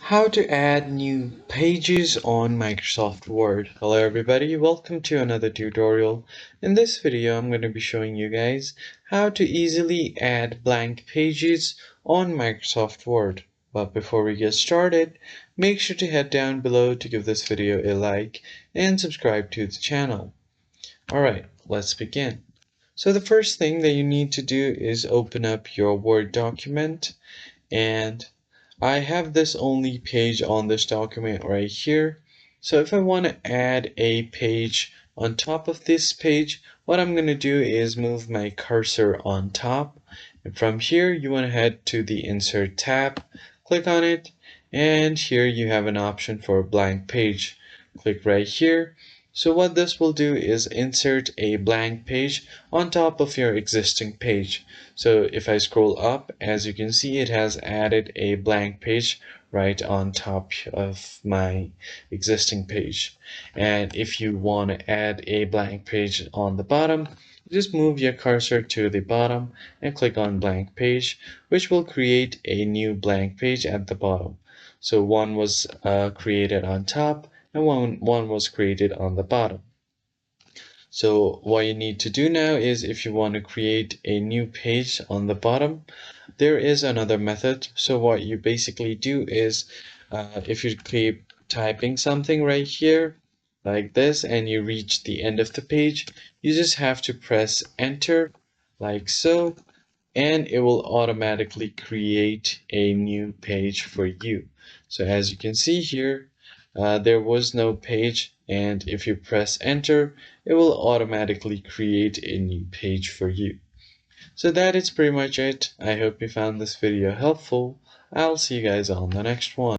How to add new pages on Microsoft Word. Hello everybody, welcome to another tutorial. In this video I'm going to be showing you guys how to easily add blank pages on Microsoft Word. But before we get started, make sure to head down below to give this video a like and subscribe to the channel. Alright, let's begin. So the first thing that you need to do is open up your Word document, and I have this only page on this document right here. So if I want to add a page on top of this page, what I'm going to do is move my cursor on top. And from here, you want to head to the Insert tab, click on it, and here you have an option for a blank page. Click right here. So what this will do is insert a blank page on top of your existing page. So if I scroll up, as you can see, it has added a blank page right on top of my existing page. And if you want to add a blank page on the bottom, just move your cursor to the bottom and click on blank page, which will create a new blank page at the bottom. So one was created on top and one was created on the bottom. So what you need to do now is, if you want to create a new page on the bottom, there is another method. So what you basically do is, if you keep typing something right here like this and you reach the end of the page, you just have to press enter like so, and it will automatically create a new page for you. So as you can see here, there was no page, and if you press enter, it will automatically create a new page for you. So that is pretty much it. I hope you found this video helpful. I'll see you guys on the next one.